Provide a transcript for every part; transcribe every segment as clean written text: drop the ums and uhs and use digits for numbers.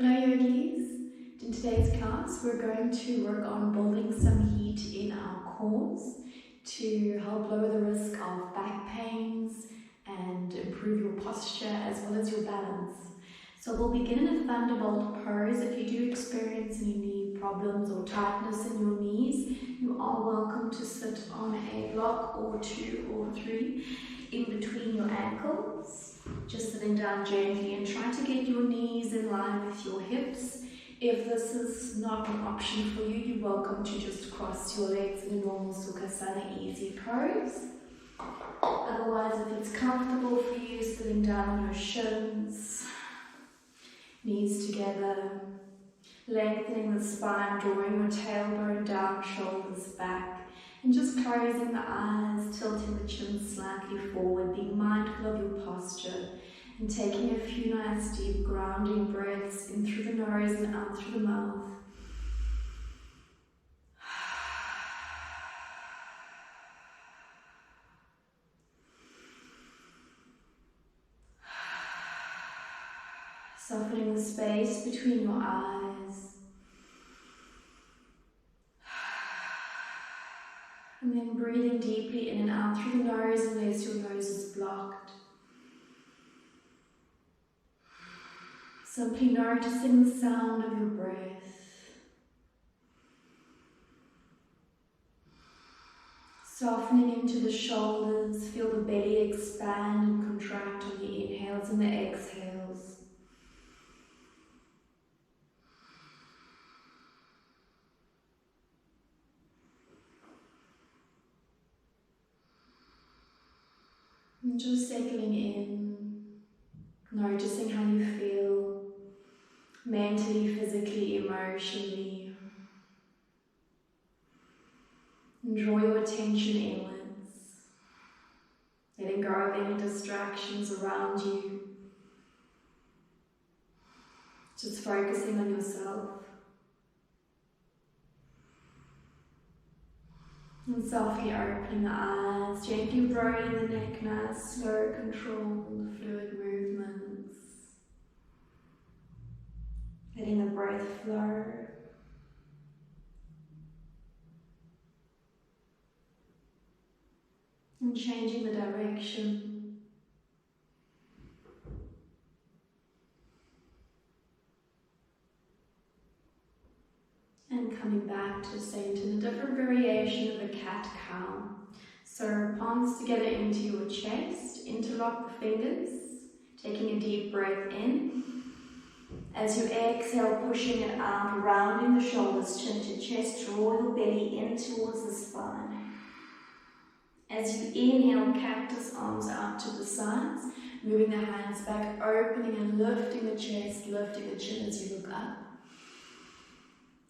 Hello yogis, in today's class we're going to work on building some heat in our cores to help lower the risk of back pains and improve your posture as well as your balance. So we'll begin in a thunderbolt pose. If you do experience any knee problems or tightness in your knees, you are welcome to sit on a block or 2 or 3 in between your ankles. Just sitting down gently and try to get your knees in line with your hips. If this is not an option for you, you're welcome to just cross your legs in a normal Sukhasana easy pose. Otherwise, if it's comfortable for you, sitting down on your shins, knees together, lengthening the spine, drawing your tailbone down, shoulders back, and just closing the eyes, tilting the chin slightly forward, being mindful of your posture, and taking a few nice deep grounding breaths in through the nose and out through the mouth. Softening the space between your eyes. And then breathing deeply in and out through the nose unless your nose is blocked. Simply noticing the sound of your breath. Softening into the shoulders, feel the belly expand and contract on the inhales and the exhales. And just settling in, noticing how you feel mentally, physically, emotionally. And draw your attention inwards, letting go of any distractions around you. Just focusing on yourself. And softly opening the eyes, gently rolling the neck, nice, slow, controlled, fluid movements. Letting the breath flow. And changing the direction. And coming back to center in a different variation of a cat-cow. So palms together into your chest, interlock the fingers, taking a deep breath in. As you exhale, pushing it out, rounding the shoulders, chin to chest, draw your belly in towards the spine. As you inhale, cactus arms out to the sides, moving the hands back, opening and lifting the chest, lifting the chin as you look up.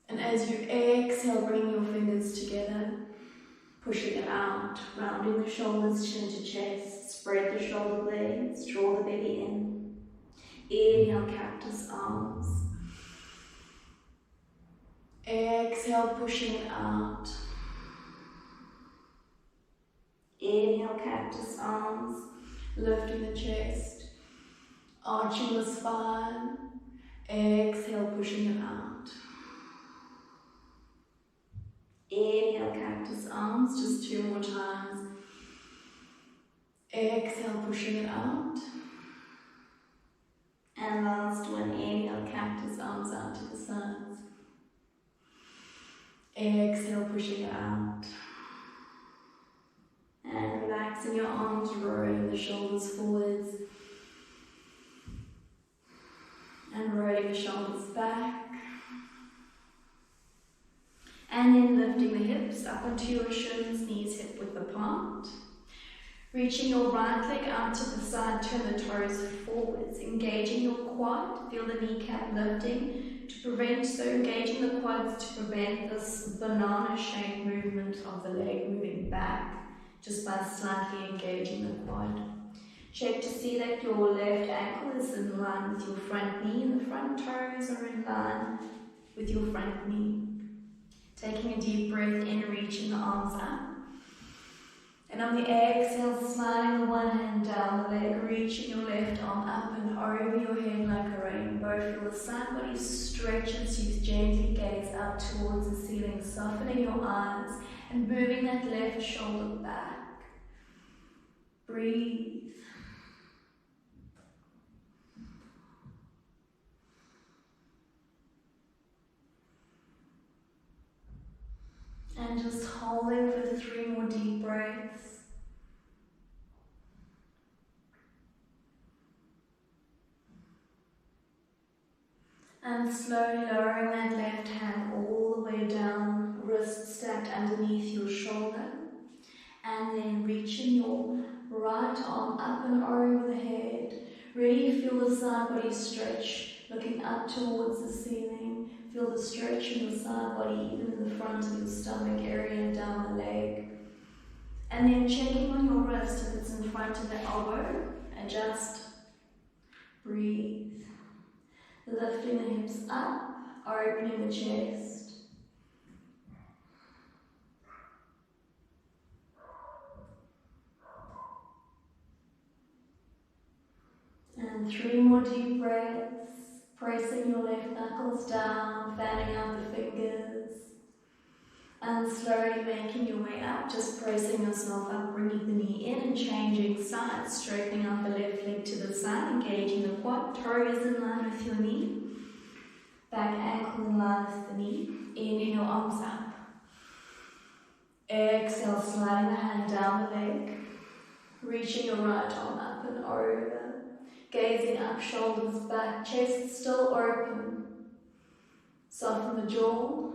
And as you exhale, bringing your fingers together, pushing it out, rounding the shoulders, chin to chest, spread the shoulder blades, draw the belly in. Inhale, cactus arms. Exhale, pushing it out. Inhale, cactus arms, lifting the chest, arching the spine. Exhale, pushing it out. Inhale, cactus arms, just 2 more times. Exhale, pushing it out. And last one, inhale, cactus arms out to the sides. Exhale, pushing it out. And relaxing your arms, rolling the shoulders forwards. And rolling the shoulders back. And then lifting the hips up onto your shins, knees hip width apart. Reaching your right leg out to the side, turn the toes forwards, engaging your quad, feel the kneecap lifting engaging the quads to prevent this banana-shaped movement of the leg moving back, just by slightly engaging the quad. Check to see that your left ankle is in line with your front knee and the front toes are in line with your front knee. Taking a deep breath in, reaching the arms up. And on the exhale, sliding the one hand down the leg, reaching your left arm up and over your head like a rainbow. Feel the side body stretch as you gently gaze up towards the ceiling, softening your eyes and moving that left shoulder back. Breathe. And just holding for 3 more deep breaths. And slowly lowering that left hand all the way down, wrist stacked underneath your shoulder. And then reaching your right arm up and over the head. Really feel the side body stretch, looking up towards the ceiling. Feel the stretch in the side body, even in the front of your stomach area and down the leg. And then checking on your wrist if it's in front of the elbow. Adjust. Breathe. Lifting the hips up, opening the chest. And 3 more deep breaths, pressing your left knuckles down, fanning out the fingers. And slowly making your way up, just pressing yourself up, bringing the knee in and changing sides, straightening out the left leg to the side, engaging the quad, toes in line with your knee. Back ankle in line with the knee. Inhale, arms up. Exhale, sliding the hand down the leg. Reaching your right arm up and over. Gazing up, shoulders back, chest still open. Soften the jaw.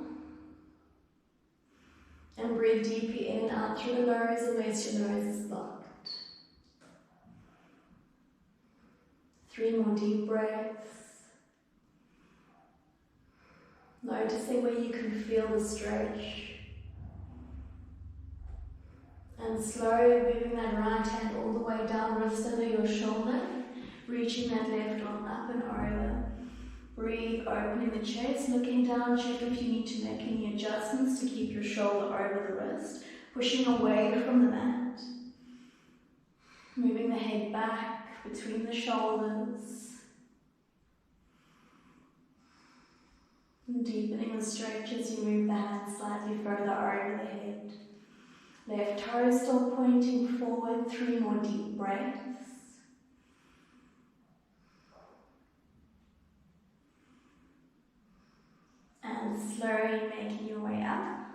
And breathe deeply in and out through the nose unless your nose is blocked. 3 more deep breaths. Noticing where you can feel the stretch. And slowly moving that right hand all the way down, wrist under your shoulder. Reaching that left arm up and over. Breathe, opening the chest, looking down, check if you need to make any adjustments to keep your shoulder over the wrist. Pushing away from the mat. Moving the head back between the shoulders. And deepening the stretch as you move the hands slightly further over the head. Left toe still pointing forward, 3 more deep breaths. And slowly making your way up.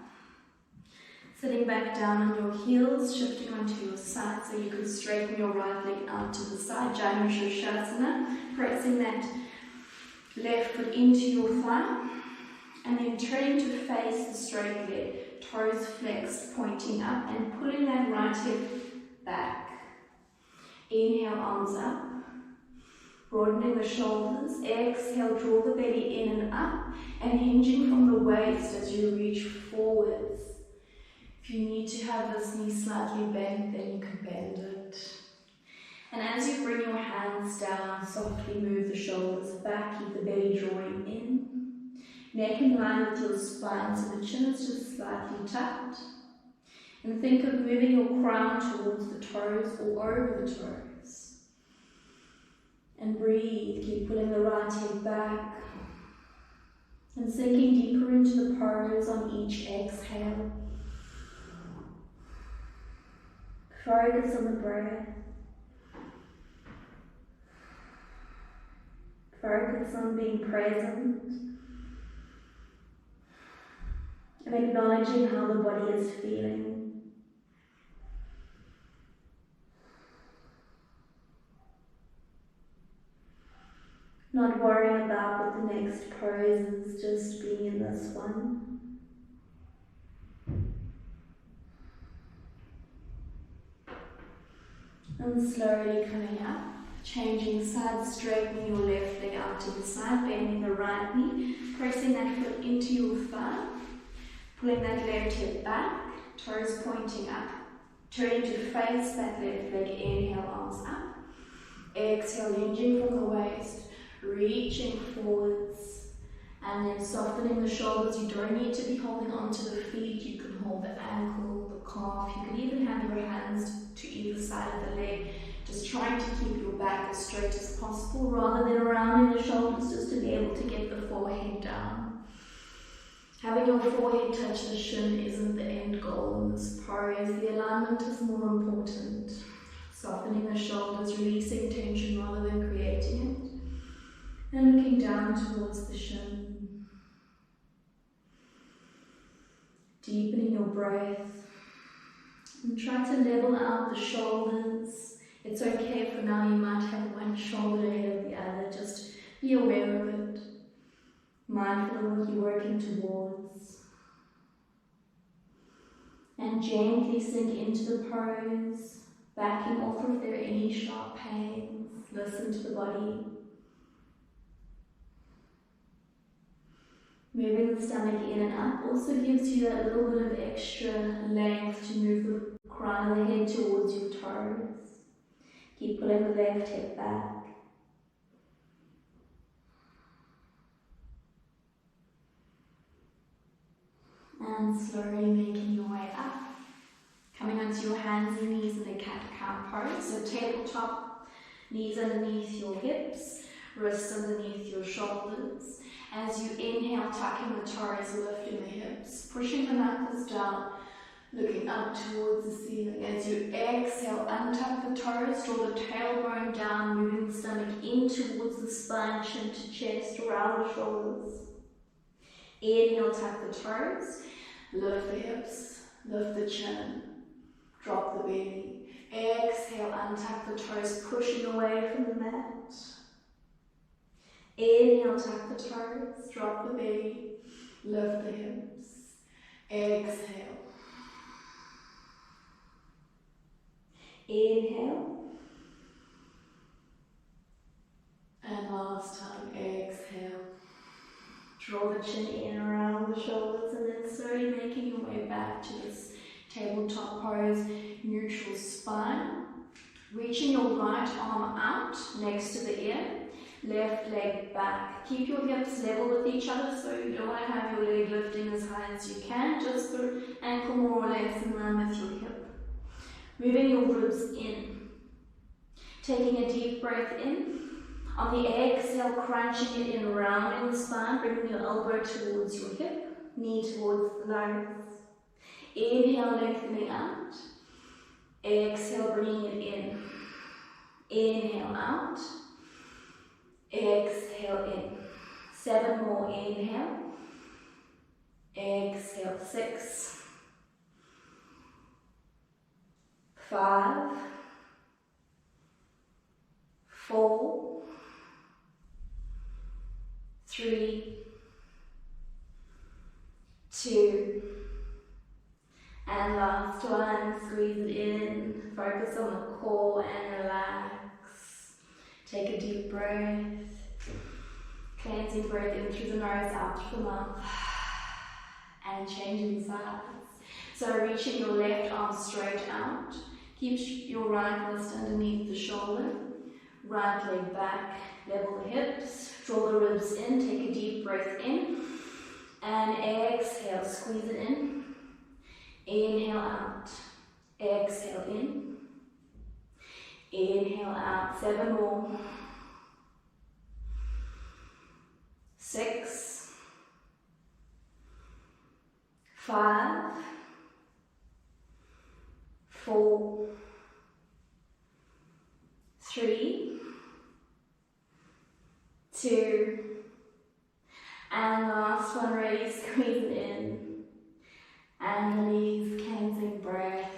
Sitting back down on your heels, shifting onto your side so you can straighten your right leg out to the side, Janu Shirshasana, pressing that left foot into your thigh, and then turning to face the straight leg, toes flexed, pointing up, and pulling that right hip back. Inhale, arms up, broadening the shoulders. Exhale, draw the belly in and up, and hinging from the waist as you reach forwards. If you need to have this knee slightly bent, then you can bend it. And as you bring your hands down, softly move the shoulders back, keep the belly drawing in. Neck in line with your spine, so the chin is just slightly tucked. And think of moving your crown towards the toes or over the toes. And breathe, keep pulling the right hip back. And sinking deeper into the pose on each exhale. Focus on the breath. Focus on being present. And acknowledging how the body is feeling. Not worrying about what the next pose is, just being in this one. And slowly coming up, changing sides, straightening your left leg out to the side, bending the right knee, pressing that foot into your thigh, pulling that left hip back, toes pointing up, turning to face that left leg, inhale, arms up, exhale, hinging from the waist, reaching forwards, and then softening the shoulders. You don't need to be holding onto the feet, you can hold the ankle, the calf, you can even have your hands to either side of the leg, Just trying to keep your back as straight as possible rather than rounding the shoulders, just to be able to get the forehead down. Having your forehead touch the shin isn't the end goal in this pose. The alignment is more important. Softening the shoulders, releasing tension rather than creating it. And looking down towards the shin. Deepening your breath. And try to level out the shoulders. It's okay for now, you might have one shoulder ahead of the other. Just be aware of it. Mindful of what you're working towards. And gently sink into the pose. Backing off if there are any sharp pains. Listen to the body. Moving the stomach in and up also gives you that little bit of extra length to move the crown of the head towards your toes. Keep pulling the left hip back. And slowly making your way up. Coming onto your hands and knees in the cat-cow pose. So tabletop, knees underneath your hips, wrists underneath your shoulders. As you inhale, tucking the toes, lifting the hips, pushing the knuckles down, looking up towards the ceiling. As you exhale, untuck the toes, draw the tailbone down, moving the stomach in towards the spine, chin to chest, around the shoulders. Inhale, tuck the toes, lift the hips, lift the chin, drop the belly. Exhale, untuck the toes, pushing away from the mat. Inhale, tuck the toes, drop the belly, lift the hips. Exhale. Inhale. And last time, exhale. Draw the chin in around the shoulders and then slowly making your way back to this tabletop pose, neutral spine. Reaching your right arm out next to the ear, left leg back. Keep your hips level with each other, so you don't want to have your leg lifting as high as you can, just the ankle more or less in line with your hip. Moving your ribs in. Taking a deep breath in. On the exhale, crunching it in, rounding the spine, bringing your elbow towards your hip, knee towards the nose. Inhale, lengthening out. Exhale, bringing it in. Inhale out. Exhale in. 7 more. Inhale. Exhale. 6. 5. 4. 3. 2. And last one, squeeze it in, focus on the core and relax. Take a deep breath, cleansing breath in through the nose, out through the mouth, and changing sides. So reaching your left arm straight out, keep your right wrist underneath the shoulder, right leg back, level the hips, draw the ribs in, take a deep breath in, and exhale, squeeze it in. Inhale out, exhale in, inhale out, 7 more, 6, 5, 4, 3, 2, and last one, ready, squeeze it in. And release, cleansing breath.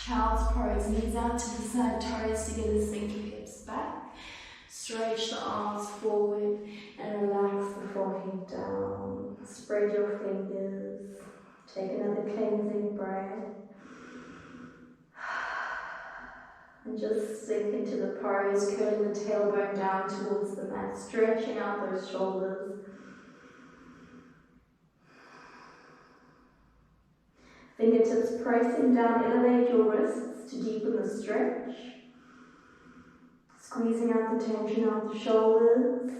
Child's pose, knees out to the side, toes together, sink your hips back. Stretch the arms forward and relax the forehead down. Spread your fingers. Take another cleansing breath. And just sink into the pose, curling the tailbone down towards the mat, stretching out those shoulders. Fingertips pressing down, elevate your wrists to deepen the stretch. Squeezing out the tension out the shoulders.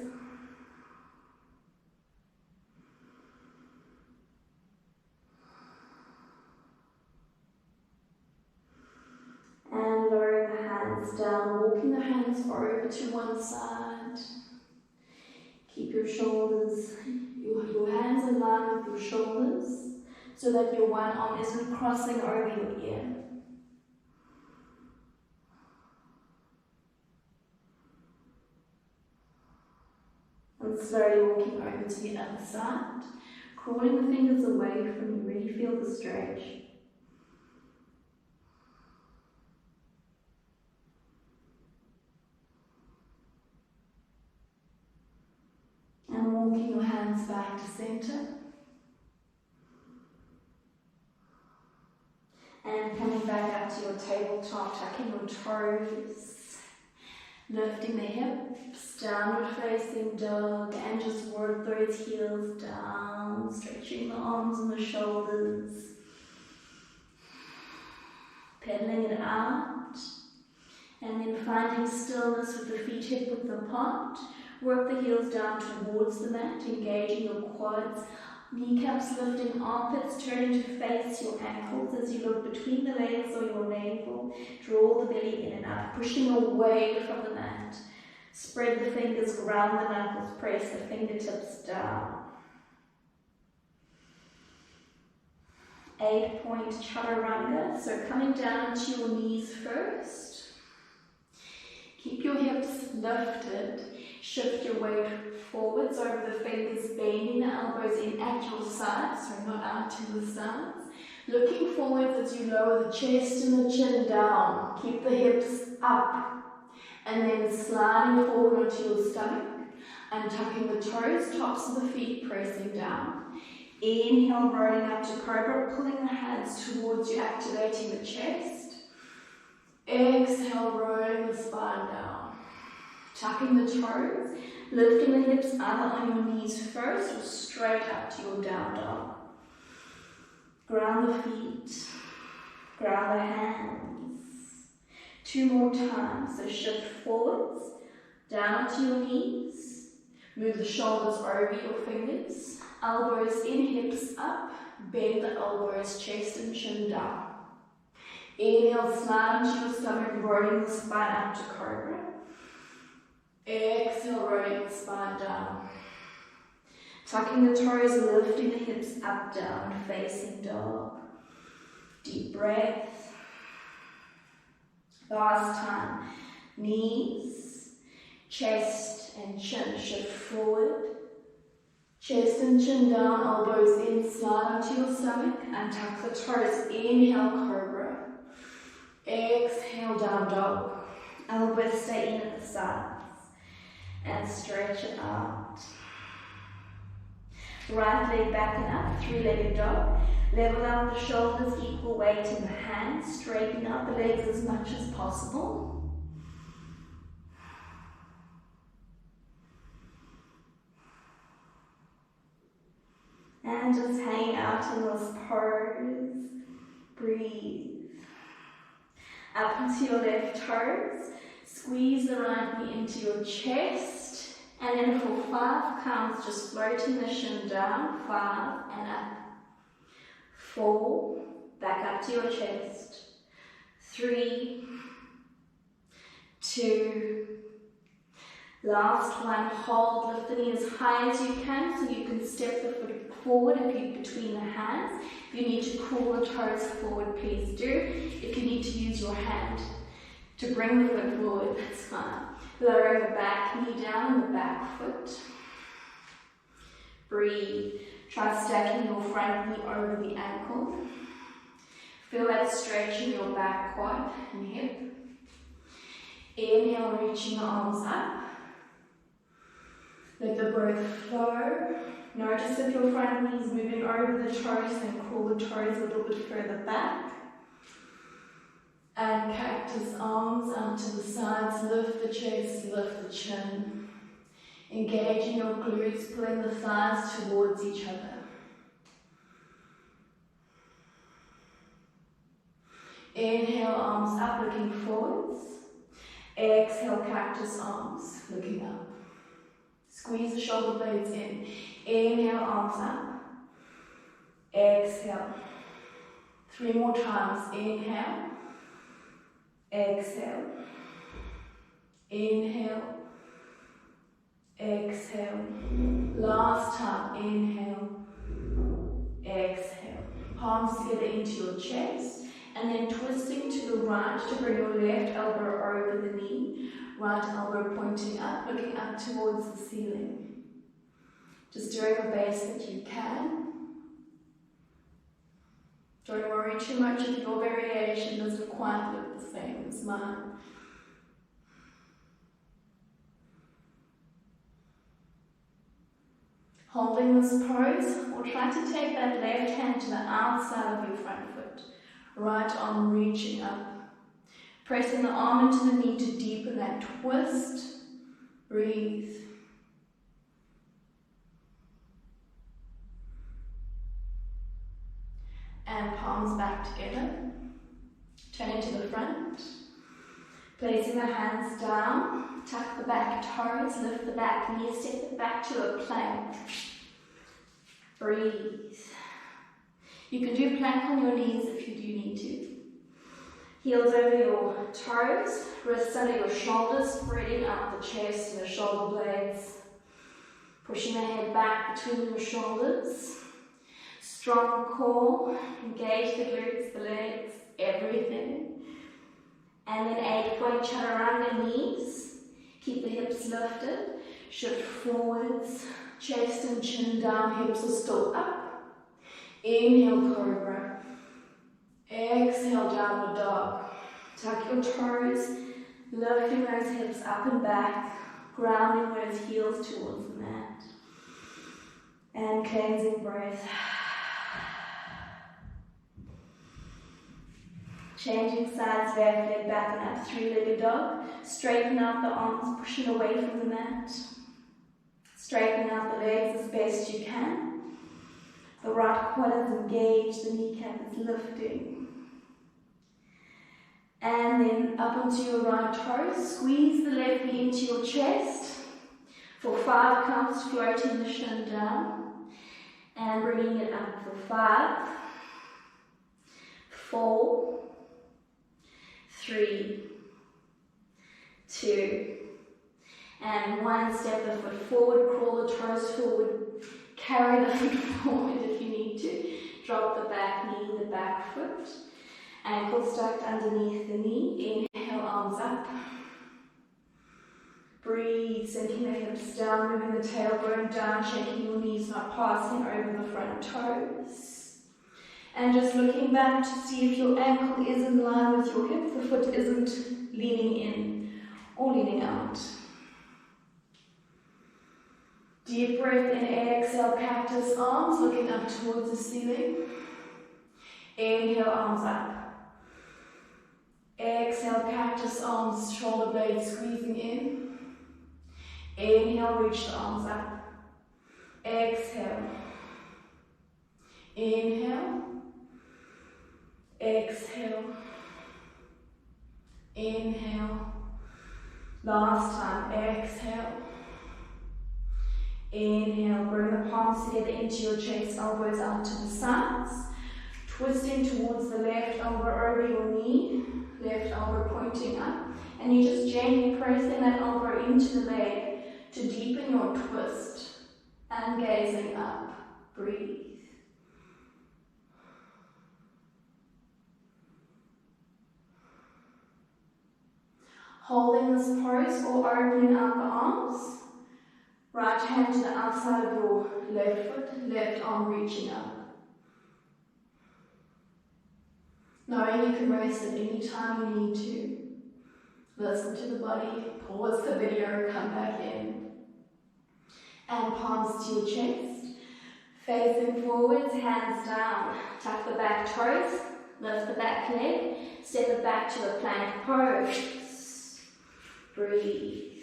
And over to one side. Keep your shoulders, your hands in line with your shoulders so that your one arm isn't crossing over your ear. And slowly walking over to the other side, crawling the fingers away from you. Really feel the stretch. And walking your hands back to center. And coming back up to your tabletop, tucking your toes. Lifting the hips, downward facing dog, and just work those heels down, stretching the arms and the shoulders. Pedaling it out, and then finding stillness with the feet hip width apart. Work the heels down towards the mat, engaging your quads. Kneecaps lifting, armpits turning to face your ankles as you look between the legs or your navel. Draw the belly in and up, pushing away from the mat. Spread the fingers, ground the knuckles, press the fingertips down. 8-point chaturanga, so coming down to your knees first. Keep your hips lifted. Shift your weight forwards over the fingers, bending the elbows in at your sides, so not out to the sides. Looking forwards as you lower the chest and the chin down. Keep the hips up, and then sliding forward onto your stomach and tucking the toes, tops of the feet pressing down. Inhale, rolling up to cobra, pulling the hands towards you, activating the chest. Exhale, rolling the spine down. Tucking the toes, lifting the hips either on your knees first or straight up to your down dog. Ground the feet, ground the hands. 2 more times, so shift forwards, down to your knees. Move the shoulders over your fingers, elbows in, hips up, bend the elbows, chest and chin down. Inhale, slide onto your stomach, rolling the spine up to cobra. Exhale, rolling the spine down. Tucking the toes, lifting the hips up, down, facing dog. Deep breath. Last time. Knees, chest and chin shift forward. Chest and chin down, elbows in, slide onto your stomach and tuck the toes. Inhale, cobra. Exhale, down dog. Elbows stay in at the sides. And stretch it out. Right leg back and up, 3-legged dog. Level out the shoulders, equal weight in the hands. Straighten out the legs as much as possible. And just hang out in this pose. Breathe. Up into your left toes. Squeeze the right knee into your chest, and then for 5 counts, just floating the shin down, 5 and up. 4, back up to your chest. 3, 2, last one, hold, lift the knee as high as you can so you can step the foot forward if you between the hands. If you need to pull the toes forward, please do. If you need to use your hand to bring the foot forward, that's fine. Lowering the back knee down and the back foot. Breathe. Try stacking your front knee over the ankle. Feel that stretch in your back quad and hip. Inhale, reaching the arms up. Let the breath flow. Notice if your front knee is moving over the toes, then crawl the toes a little bit further back. And cactus arms out to the sides, lift the chest, lift the chin. Engaging your glutes, pulling the thighs towards each other. Inhale, arms up, looking forwards. Exhale, cactus arms, looking up. Squeeze the shoulder blades in. Inhale, arms up. Exhale. 3 more times. Inhale. Exhale. Inhale. Exhale. Last time. Inhale. Exhale. Palms together into your chest. And then twisting to the right to bring your left elbow over the knee. Right elbow pointing up, looking up towards the ceiling. Just doing the best that you can. Don't worry too much if your variation doesn't quite look the same as mine. Holding this pose, or try to take that left hand to the outside of your front foot. Right arm reaching up. Pressing the arm into the knee to deepen that twist. Breathe. And palms back together. Turning to the front. Placing the hands down. Tuck the back toes, lift the back knee, step it back to a plank. Breathe. You can do plank on your knees if you do need to. Heels over your toes, wrists under your shoulders, spreading out the chest and the shoulder blades. Pushing the head back between your shoulders. Strong core, engage the glutes, the legs, everything. And then 8-point chaturanga knees. Keep the hips lifted. Shift forwards, chest and chin down, hips are still up. Inhale, cobra. Exhale, downward dog. Tuck your toes, lifting those hips up and back, grounding those heels towards the mat. And cleansing breath. Changing sides, left leg back and up, three-legged dog. Straighten out the arms, pushing away from the mat. Straighten out the legs as best you can. The right quad is engaged, the kneecap is lifting. And then up onto your right toes, squeeze the left knee into your chest. For 5 counts, floating the shin down. And bringing it up for 5, 4, 3, 2, and 1. Step the foot forward, crawl the toes forward, carry the foot forward if you need to. Drop the back knee, the back foot. Ankle tucked underneath the knee. Inhale, arms up. Breathe, sinking the hips down, moving the tailbone down, shaking your knees, not passing over the front toes. And just looking back to see if your ankle is in line with your hip, the foot isn't leaning in or leaning out. Deep breath in, exhale, cactus arms, looking up towards the ceiling. Inhale, arms up. Exhale, cactus arms, shoulder blades squeezing in. Inhale, reach the arms up. Exhale. Inhale. Exhale. Inhale. Last time, exhale. Inhale, bring the palms together into your chest, elbows out to the sides. Twisting towards the left elbow over your knee, left elbow pointing up. And you just gently pressing that elbow into the leg to deepen your twist. And gazing up, breathe. Holding this pose or opening out the arms. Right hand to the outside of your left foot, left arm reaching up. Knowing you can rest at any time you need to. Listen to the body, pause the video, come back in. And palms to your chest. Facing forwards, hands down. Tuck the back toes, lift the back leg, step it back to a plank pose. Breathe.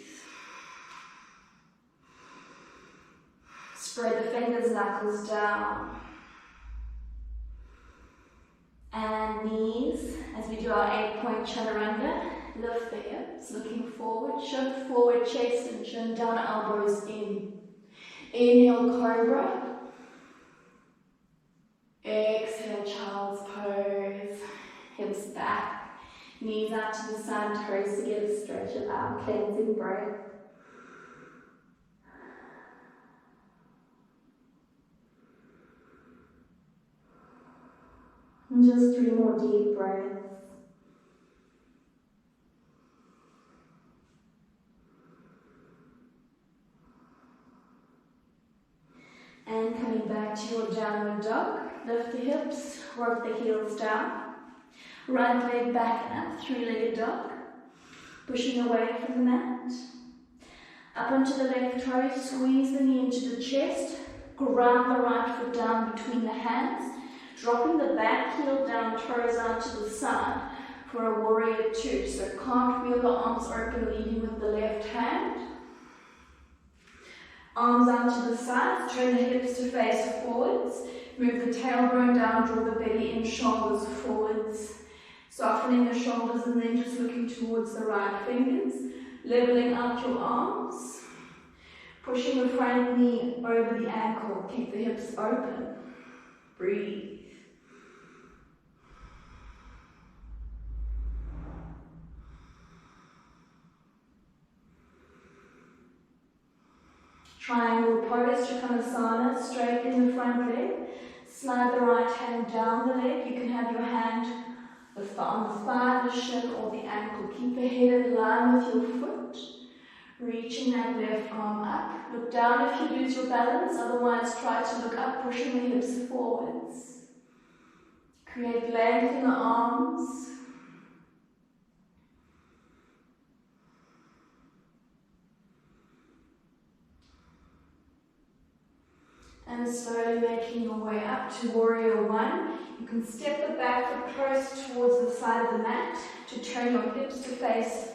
Spread the fingers, knuckles down. And knees, as we do our 8-point chaturanga, lift the hips, looking forward, shift forward, chest and chin down, elbows in. Inhale, cobra. Exhale, child's pose. Hips back, Knees out to the side, toes together, stretch it out, cleansing breath. And just 3 more deep breaths. And coming back to your downward dog, lift the hips, work the heels down. Right leg back and up, 3-legged dog. Pushing away from the mat. Up onto the left toe, squeeze the knee into the chest. Ground the right foot down between the hands. Dropping the back heel down, toes out to the side for a warrior 2. So cartwheel the arms open, leading with the left hand. Arms out to the sides, turn the hips to face forwards. Move the tailbone down, draw the belly in, shoulders forwards. Softening the shoulders and then just looking towards the right fingers. Leveling out your arms. Pushing the front knee over the ankle, keep the hips open. Breathe. Triangle pose, Trikonasana, straighten the front leg. Slide the right hand down the leg. You can have your hand on the thigh, the shin, or the ankle. Keep the head in line with your foot. Reaching that left arm up. Look down if you lose your balance, otherwise try to look up, pushing the hips forwards. Create length in the arms. And slowly making your way up to warrior 1. You can step the back foot close towards the side of the mat to turn your hips to face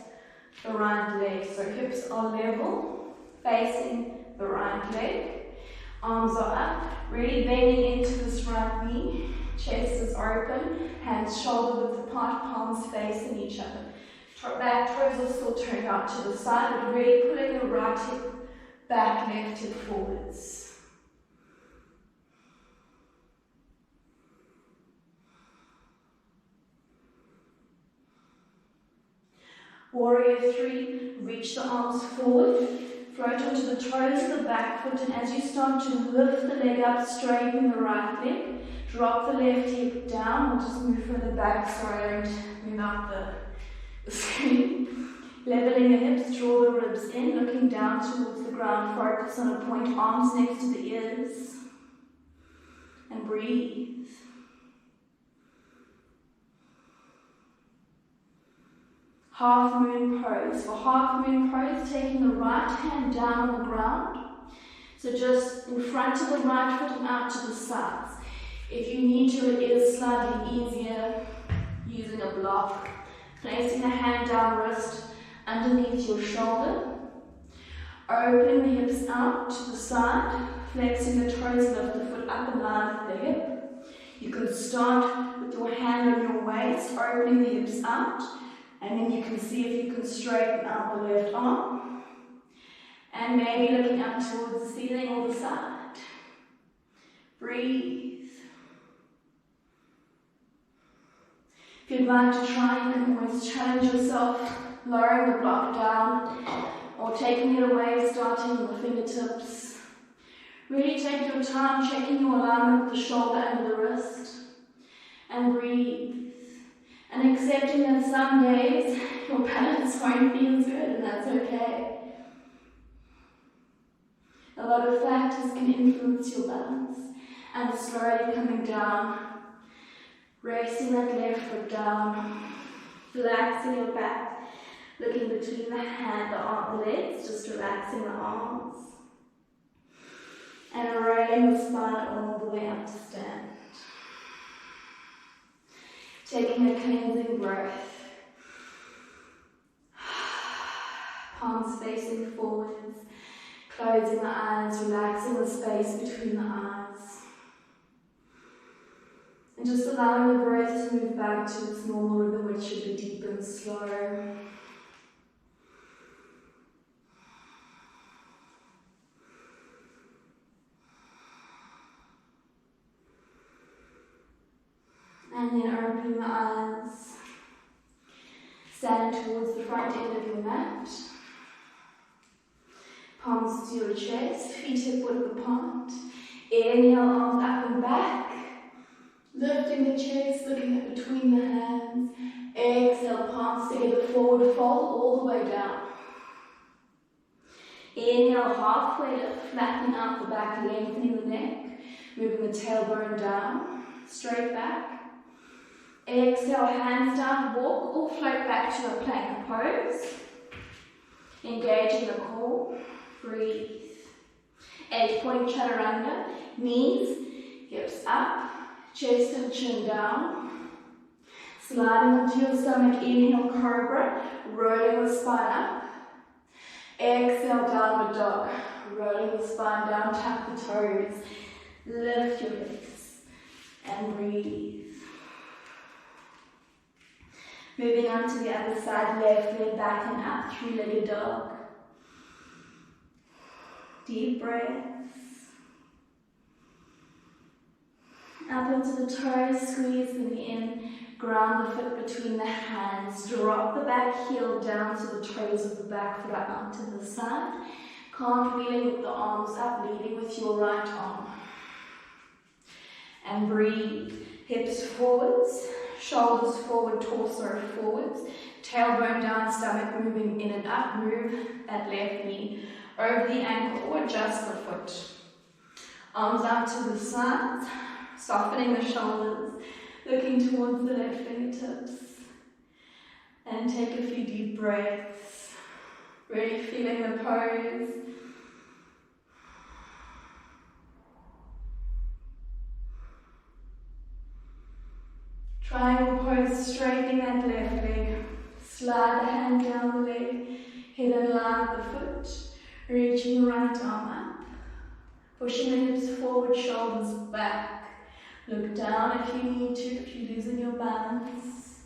the right leg. So hips are level, facing the right leg. Arms are up, really bending into this right knee. Chest is open, hands shoulder width apart, palms facing each other. Back toes are still turned out to the side, but really pulling the right hip back, left hip forwards. Warrior 3, reach the arms forward, float onto the toes of the back foot, and as you start to lift the leg up, straighten the right leg, drop the left hip down. We'll just move further back so I don't move out the screen. Leveling the hips, draw the ribs in, looking down towards the ground, focus on a point, arms next to the ears, and breathe. Half moon pose. For half moon pose, taking the right hand down on the ground. So just in front of the right foot and out to the sides. If you need to, it is slightly easier using a block. Placing the hand down wrist underneath your shoulder. Opening the hips out to the side. Flexing the toes, lift the foot up in line with the hip. You can start with your hand on your waist, opening the hips out. And then you can see if you can straighten out the left arm. And maybe looking up towards the ceiling or the side. Breathe. If you'd like to try, you can always challenge yourself, lowering the block down or taking it away, starting with the fingertips. Really take your time, checking your alignment with the shoulder and the wrist. And breathe. And accepting that some days your balance won't be as good, and that's okay. A lot of factors can influence your balance. And slowly coming down, racing that left foot down, relaxing your back, looking between the hand, the legs, just relaxing the arms. And rolling the spine all the way up to stand. Taking a cleansing breath. Palms facing forwards. Closing the eyes, relaxing the space between the eyes. And just allowing the breath to move back to its normal rhythm, which should be deep and slow. And then opening the eyes. front end of your mat. Palms to your chest, feet hip width apart. Inhale, arms up and back. Lifting the chest, looking up between the hands. Exhale, palms together, forward fold all the way down. Inhale, halfway lift, flattening out the back, lengthening the neck. Moving the tailbone down, straight back. Exhale, hands down, walk or float back to a plank pose. Engaging the core, breathe. 8-point chaturanga, knees, hips up, chest and chin down. Sliding onto your stomach, inhale, cobra, rolling the spine up. Exhale, downward dog, rolling the spine down, tap the toes. Lift your legs and breathe. Moving on to the other side, left leg back and up, three-legged dog. Deep breaths. Up into the toes, squeeze them in. Ground the foot between the hands. Drop the back heel down to the toes of the back foot up onto the side. Cartwheeling with the arms up, leading with your right arm. And breathe. Hips forwards, shoulders forward, torso forwards. Tailbone down, stomach moving in and up. Move that left knee over the ankle or adjust the foot. Arms out to the sides, softening the shoulders, looking towards the left fingertips. And take a few deep breaths, really feeling the pose. Triangle pose, straightening that left leg. Slide the hand down the leg, head in line with the foot. Reaching the right arm up. Pushing the hips forward, shoulders back. Look down if you need to, if you're losing your balance.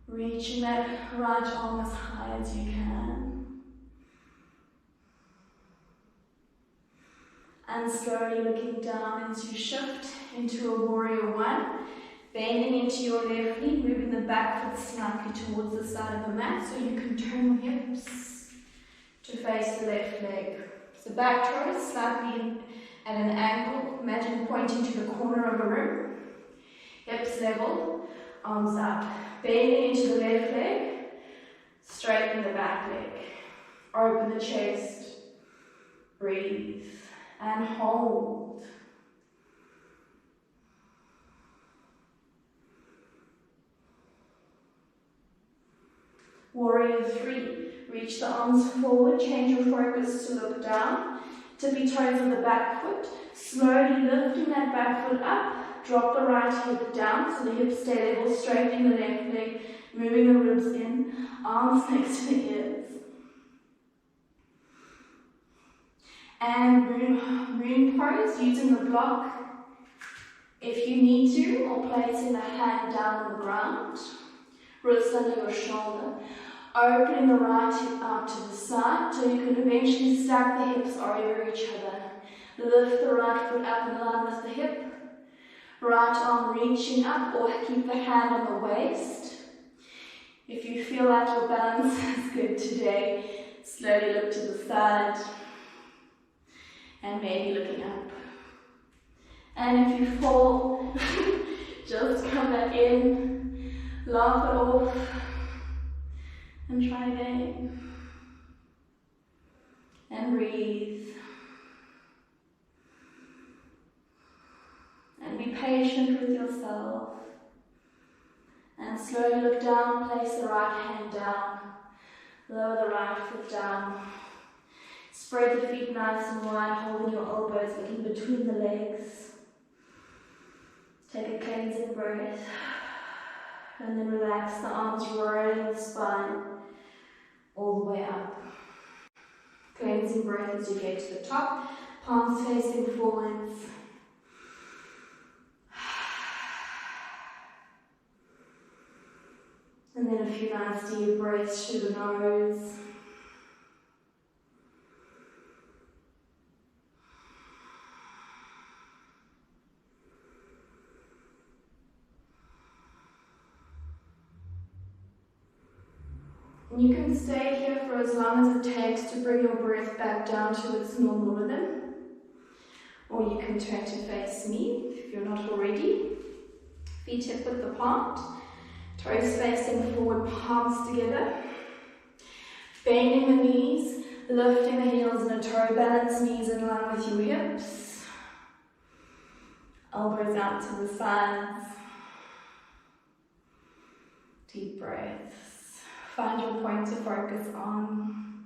Reaching that right arm as high as you can. And slowly looking down as you shift into a warrior one. Bending into your left knee, moving the back foot slightly towards the side of the mat so you can turn your hips to face the left leg. So back toes slightly at an angle, imagine pointing to the corner of a room. Hips level, arms up. Bending into the left leg, straighten the back leg. Open the chest, breathe, and hold. Warrior 3, reach the arms forward, change your focus to look down, tippy toes of the back foot, slowly lifting that back foot up, drop the right hip down so the hips stay level, straightening the left leg, moving the ribs in, arms next to the ears. And moon pose, using the block if you need to, or placing the hand down on the ground, wrist under your shoulder. Opening the right hip out to the side so you can eventually stack the hips over each other. Lift the right foot up in line with the hip. Right arm reaching up or keep the hand on the waist. If you feel like your balance is good today, slowly look to the side and maybe looking up. And if you fall, just come back in, laugh it off. And try again. And breathe. And be patient with yourself. And slowly look down, place the right hand down. Lower the right foot down. Spread the feet nice and wide, holding your elbows, looking between the legs. Take a cleansing breath. And then relax the arms, rolling the spine all the way up. Cleansing breath as you get to the top, palms facing forwards. And then a few nice deep breaths through the nose. And you can stay here for as long as it takes to bring your breath back down to its normal rhythm. Or you can turn to face me if you're not already. Feet hip width apart, toes facing forward, palms together. Bending the knees, lifting the heels in a toe balance, knees in line with your hips. Elbows out to the sides. Deep breaths. Find your point to focus on.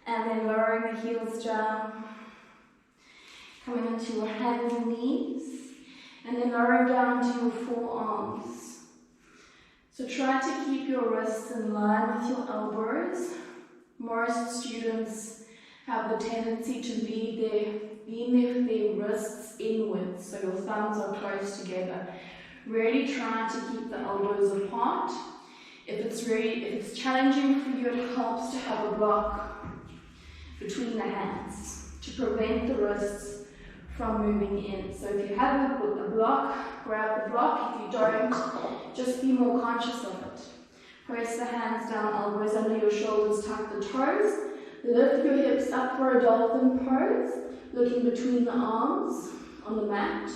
And then lowering the heels down. Coming into your hands and knees. And then lowering down to your forearms. So try to keep your wrists in line with your elbows. Most students have the tendency to lean their wrists inwards, so your thumbs are close together. Really try to keep the elbows apart. If it's challenging for you, it helps to have a block between the hands to prevent the wrists from moving in. So if you have a block, grab the block. If you don't, just be more conscious of it. Press the hands down, elbows under your shoulders, tuck the toes. Lift your hips up for a dolphin pose, looking between the arms on the mat.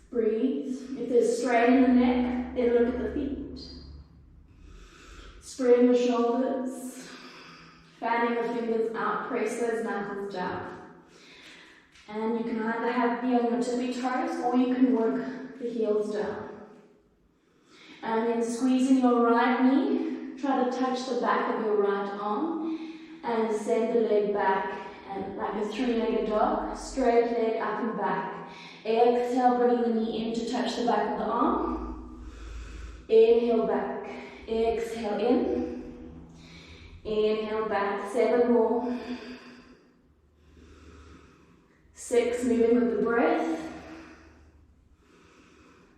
Breathe. If there's strain in the neck, then look at the feet. Spread your shoulders, fanning the fingers out, press those knuckles down. And you can either be on your tippy toes or you can work the heels down. And then squeezing your right knee, try to touch the back of your right arm and send the leg back and like a three-legged dog, straight leg up and back. Exhale, bringing the knee in to touch the back of the arm. Inhale back, exhale in. Inhale back, 7 more. 6, moving with the breath.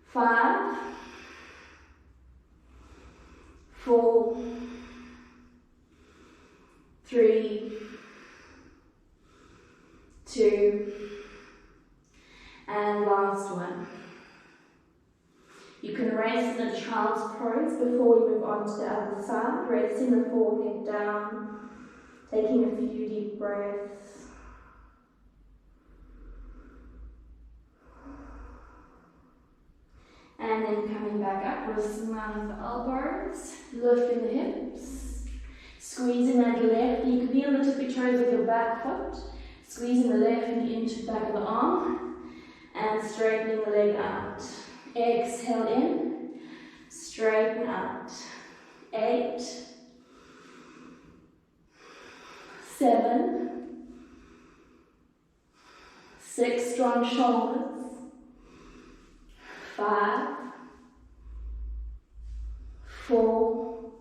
5, 4, 3, 2, and last one. You can rest in a child's pose before we move on to the other side, resting the forehead down, taking a few deep breaths. And then coming back up, wrists in line with the elbows, lifting the hips, squeezing that left knee. You could be on the tippy toes with your back foot, squeezing the left knee into the back of the arm, and straightening the leg out. Exhale in, straighten out. 8, 7, 6, strong shoulders. 5, 4,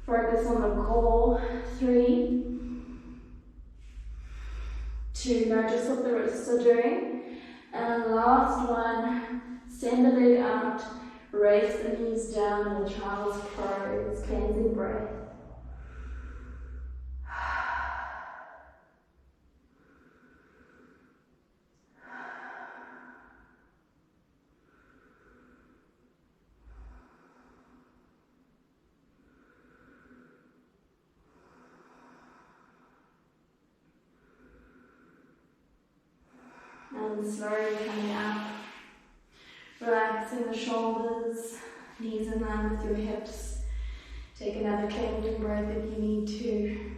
focus on the core. 3, 2, notice what the wrists are doing. And last one, send the leg out, raise the knees down in a child's pose, cleansing breath. And slowly coming up, relaxing the shoulders, knees in line with your hips. Take another cleansing breath if you need to.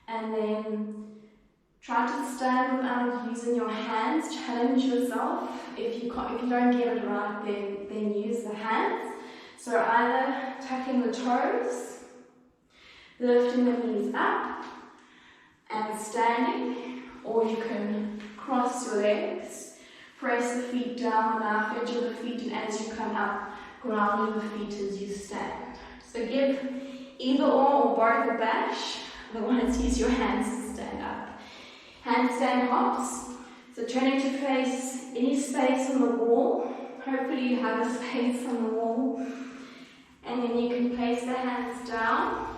And then try to stand without using your hands. Challenge yourself. If you don't get it right, then use the hands. So either tucking the toes, lifting the knees up, and standing, or you can cross your legs, press the feet down, the knife edge of the feet, and as you come up, grounding the feet as you stand. So give either or both a bash, otherwise use your hands to stand up. Handstand hops, so turning to face any space on the wall. Hopefully you have a space on the wall, and then you can place the hands down.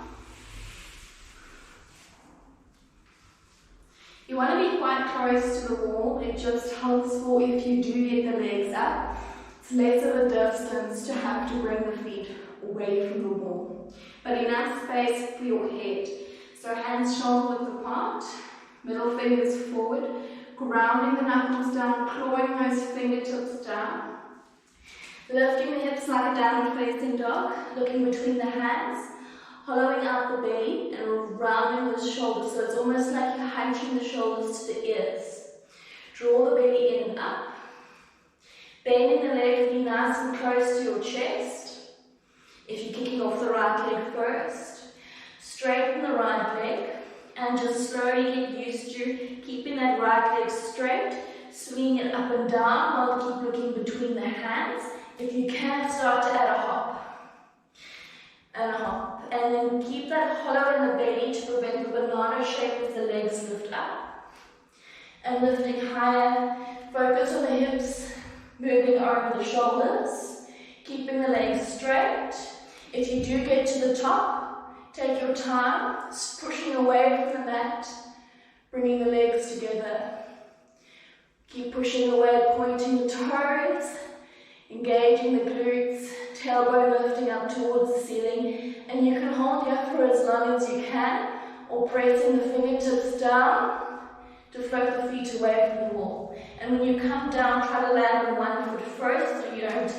You want to be quite close to the wall. It just helps for if you do get the legs up. It's less of a distance to have to bring the feet away from the wall. But enough space for your head. So hands shoulder width apart, middle fingers forward, grounding the knuckles down, clawing those fingertips down. Lifting the hips like a downward facing dog, looking between the hands. Hollowing out the belly and rounding the shoulders, so it's almost like you're hunching the shoulders to the ears. Draw the belly in and up. Bending the left knee nice and close to your chest. If you're kicking off the right leg first, straighten the right leg and just slowly get used to keeping that right leg straight, swinging it up and down while keep looking between the hands. If you can, start to add a hop. And a hop. And then keep that hollow in the belly to prevent the banana shape as the legs lift up. And lifting higher, focus on the hips, moving over the shoulders, keeping the legs straight. If you do get to the top, take your time, pushing away from the mat, bringing the legs together. Keep pushing away, pointing the toes, engaging the glutes, tailbone lifting up towards the ceiling, and you can hold here for as long as you can, or pressing the fingertips down to float the feet away from the wall. And when you come down, try to land on one foot first so you don't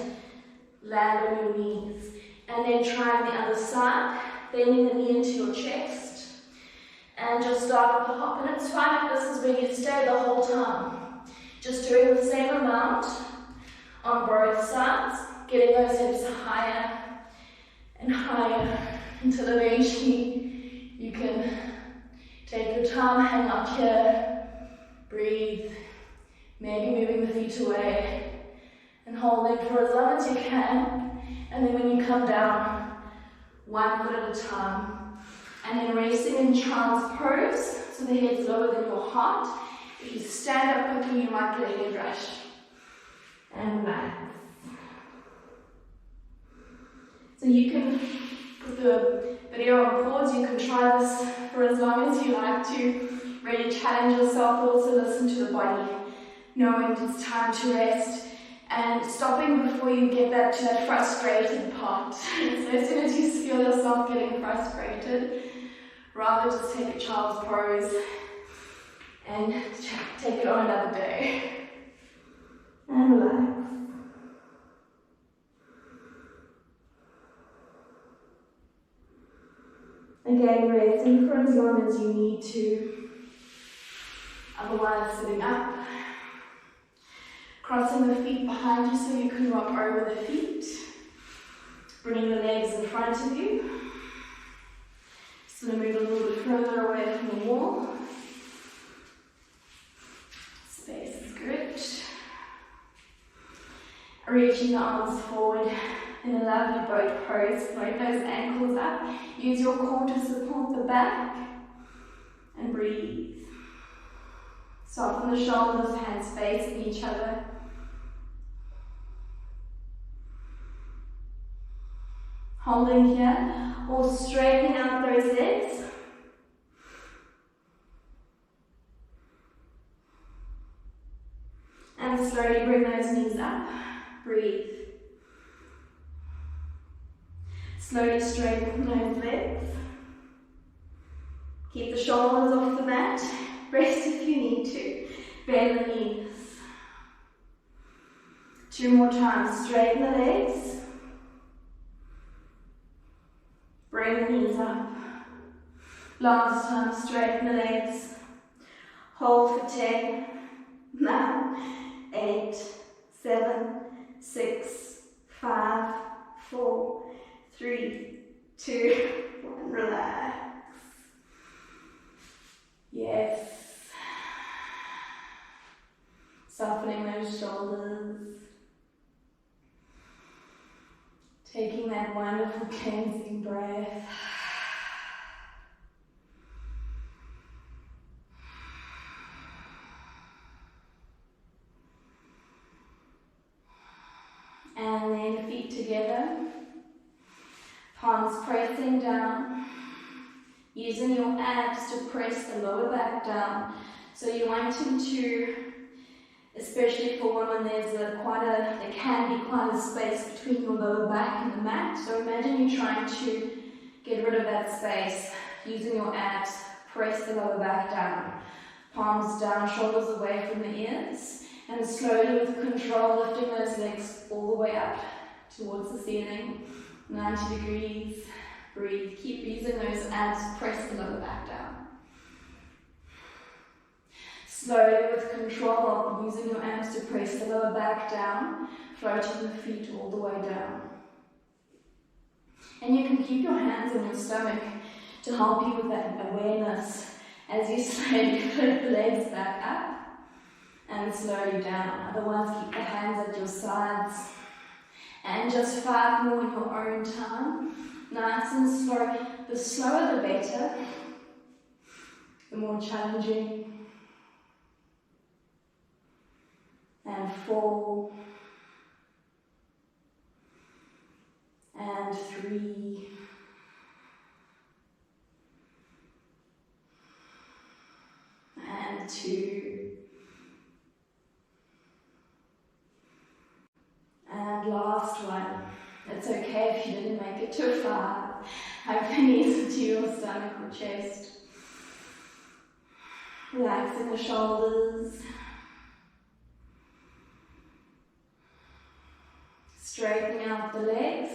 land on your knees. And then trying the other side, bending the knee into your chest, and just start with the hop. And it's fine if this is where you stay the whole time. Just doing the same amount on both sides, getting those hips higher and higher until eventually you can take your time, hang out here, breathe, maybe moving the feet away and holding for as long as you can. And then when you come down, one foot at a time, and then resting in child's pose, so the head's lower than your heart. If you stand up quickly, you might get a head rush. And relax. So you can put the video on pause, you can try this for as long as you like to, really challenge yourself, but also listen to the body, knowing it's time to rest, and stopping before you get back to that frustrated part. So as soon as you feel yourself getting frustrated, rather just take a child's pose and take it on another day. And relax. Again, resting for as long as you need to, otherwise sitting up. Crossing the feet behind you so you can rock over the feet. Bringing the legs in front of you. Just going to move a little bit further away from the wall. Space is good. Reaching the arms forward in a lovely boat pose. Float those ankles up. Use your core to support the back. And breathe. Soften the shoulders, hands facing each other. Holding here, or straightening out those legs. And slowly bring those knees up. Breathe. Slowly straighten those legs. Keep the shoulders off the mat. Rest if you need to. Bend the knees. 2 more times. Straighten the legs. Bring the knees up. Last time. Straighten the legs. Hold for 10, 9, 8, 7, 6, 5, 4, 3, 2, 1. Relax. Yes. Softening those shoulders. Taking that wonderful cleansing breath. And then feet together. Palms pressing down. Using your abs to press the lower back down. So you're wanting to, especially for women, there can be quite a space between your lower back and the mat. So imagine you're trying to get rid of that space using your abs. Press the lower back down, palms down, shoulders away from the ears, and slowly with control lifting those legs all the way up towards the ceiling, 90 degrees. Breathe. Keep using those abs. Press the lower back down. Slowly with control, using your abs to press the lower back down, floating the feet all the way down. And you can keep your hands on your stomach to help you with that awareness as you slowly flip the legs back up and slowly down. Otherwise, keep the hands at your sides. And just 5 more in your own time. Nice and slow. The slower the better. The more challenging. And 4. And 3. And 2. And last one. It's okay if you didn't make it to a 5. Hug the knees into your stomach or chest. Relaxing the shoulders. Straightening out the legs.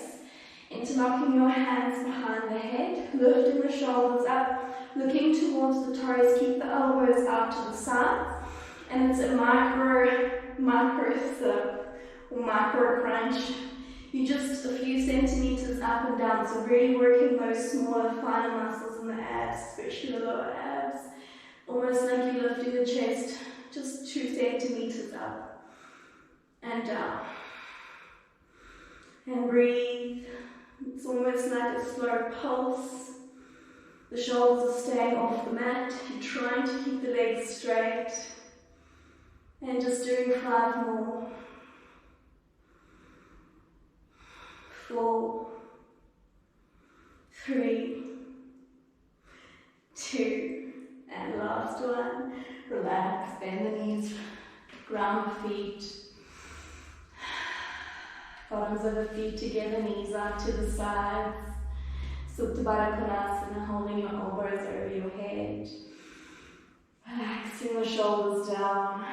Interlocking your hands behind the head. Lifting the shoulders up. Looking towards the toes. Keep the elbows out to the sides. And it's a micro slip or micro crunch. You're just a few centimeters up and down, so really working those smaller, finer muscles in the abs, especially the lower abs. Almost like you're lifting the chest just 2 centimeters up and down. And breathe. It's almost like a slow pulse. The shoulders are staying off the mat. You're trying to keep the legs straight. And just doing 5 more. 4, 3, 2, and last one. Relax, bend the knees, ground the feet. Bottoms of the feet together, knees out to the sides. Supta Baddha Konasana, holding your elbows over your head. Relaxing the shoulders down.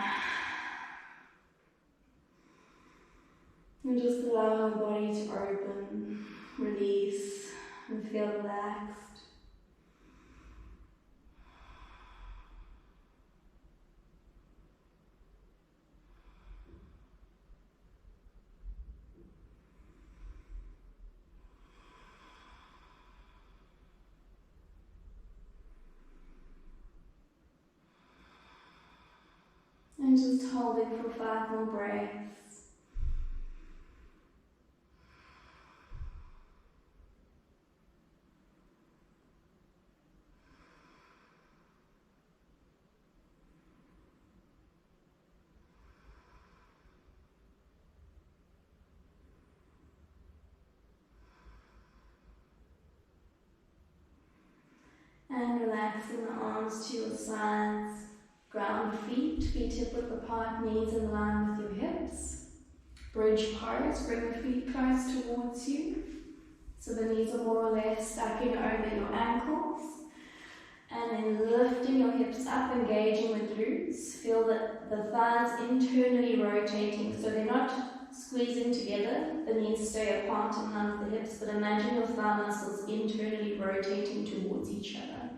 And just allow the body to open, release, and feel relaxed. And just hold it for 5 more breaths. And relaxing the arms to your sides. Ground the feet hip width apart, knees in line with your hips. Bridge pose, bring the feet close towards you. So the knees are more or less stacking over your ankles. And then lifting your hips up, engaging the glutes. Feel that the thighs internally rotating, so they're not squeezing together. The knees stay apart in line with the hips, but imagine your thigh muscles internally rotating towards each other.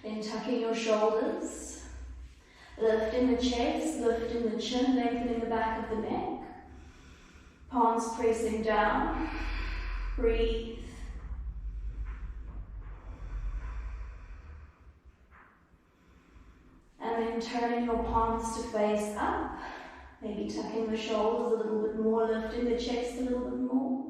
Then tucking your shoulders, lifting the chest, lifting the chin, lengthening the back of the neck. Palms pressing down. Breathe. And then turning your palms to face up. Maybe tucking the shoulders a little bit more, lifting the chest a little bit more.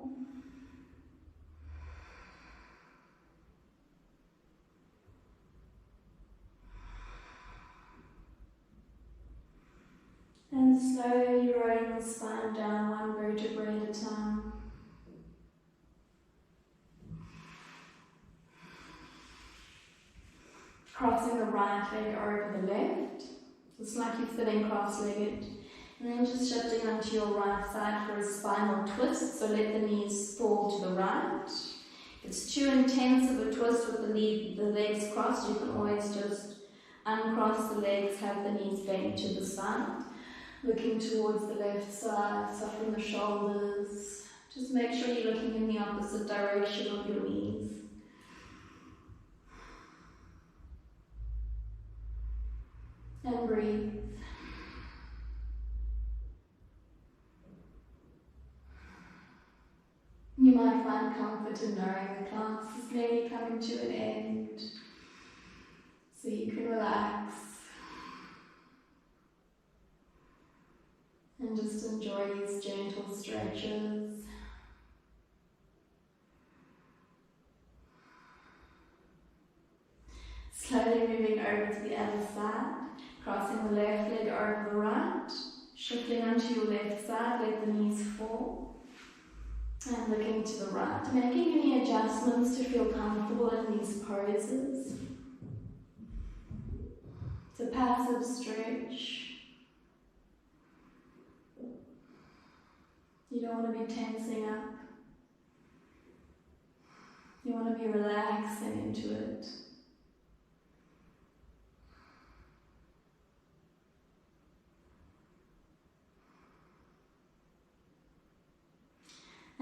And slowly rolling the spine down 1 vertebra at a time. Crossing the right leg over the left. Just like you're sitting cross-legged. And then just shifting onto your right side for a spinal twist, so let the knees fall to the right. If it's too intense of a twist with the legs crossed, you can always just uncross the legs, have the knees bent to the side. Looking towards the left side, soften the shoulders. Just make sure you're looking in the opposite direction of your knees. And breathe. You might find comfort in knowing the class is nearly coming to an end, so you can relax and just enjoy these gentle stretches. Slowly moving over to the other side, crossing the left leg over the right, shifting onto your left side, let the knees fall. And looking to the right, making any adjustments to feel comfortable in these poses. It's a passive stretch. You don't want to be tensing up. You want to be relaxing into it.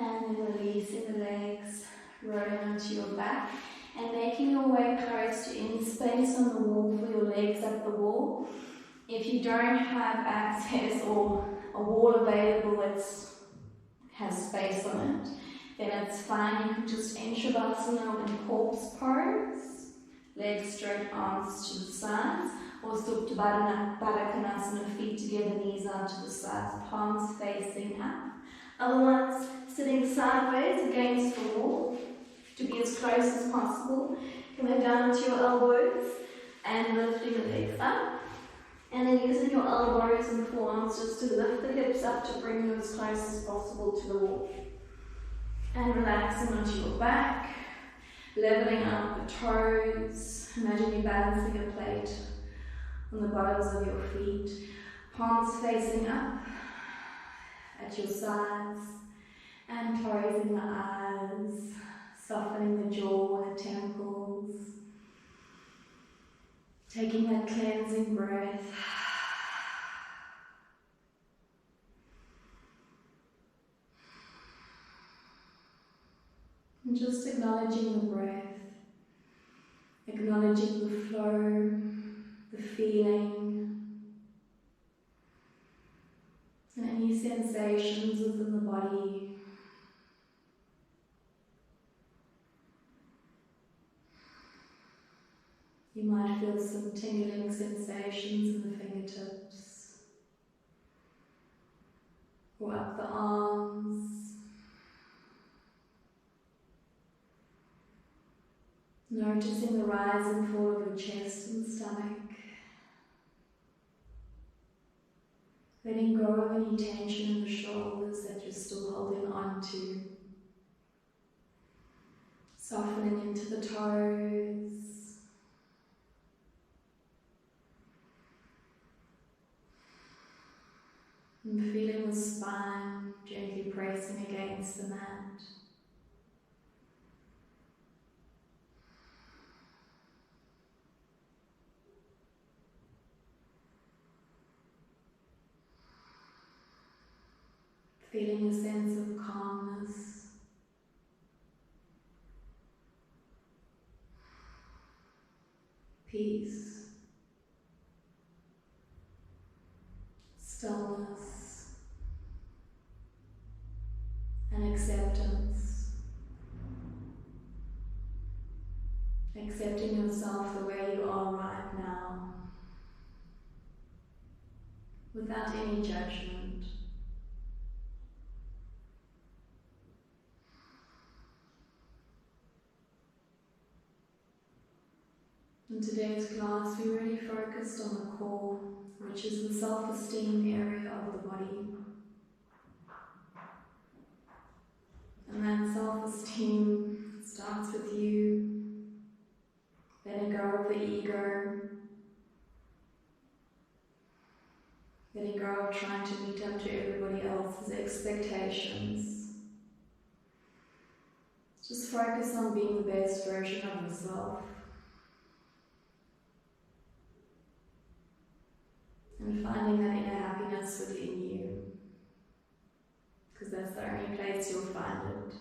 And then releasing the legs, rolling onto your back, and making your way close to any space on the wall for your legs up the wall. If you don't have access or a wall available that has space on it, then it's fine. You can just enter Shavasana in corpse pose, legs straight, arms to the sides, or Supta Baddha Konasana, feet together, knees out to the sides, palms facing up. Otherwise, sitting sideways against the wall to be as close as possible. Coming down to your elbows and lifting the legs up. And then using your elbows and forearms just to lift the hips up to bring you as close as possible to the wall. And relaxing onto your back, leveling out the toes. Imagine you balancing a plate on the bottoms of your feet. Palms facing up at your sides, and closing the eyes, softening the jaw and the temples, taking that cleansing breath, and just acknowledging the breath, acknowledging the flow, the feeling, and any sensations within the body. You might feel some tingling sensations in the fingertips, or up the arms. Noticing the rise and fall of your chest and stomach. Letting go of any tension in the shoulders that you're still holding on to. Softening into the toes. And feeling the spine gently pressing against the mat. Feeling a sense of calmness, peace, stillness, and acceptance. Accepting yourself the way you are right now, without any judgment. In today's class, we really focused on the core, which is the self-esteem area of the body. And that self-esteem starts with you, letting go of the ego, letting go of trying to meet up to everybody else's expectations. Just focus on being the best version of yourself. And finding that inner happiness within you. Because that's the only place you'll find it.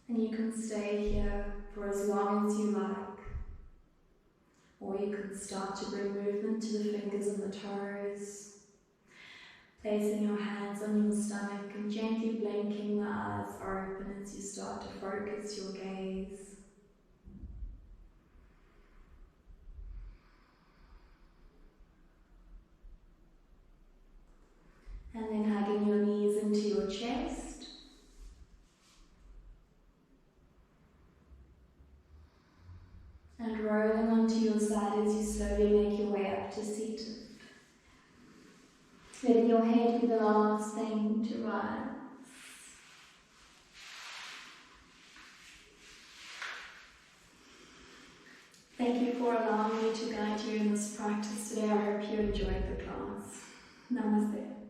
And you can stay here for as long as you like. Or you can start to bring movement to the fingers and the toes. Placing your hands on your stomach and gently blinking the eyes open as you start to focus your gaze. And then hugging your knees into your chest. And rolling onto your side as you slowly make your way up to seated. Letting your head be the last thing to rise. Thank you for allowing me to guide you in this practice today. I hope you enjoyed the class. Namaste.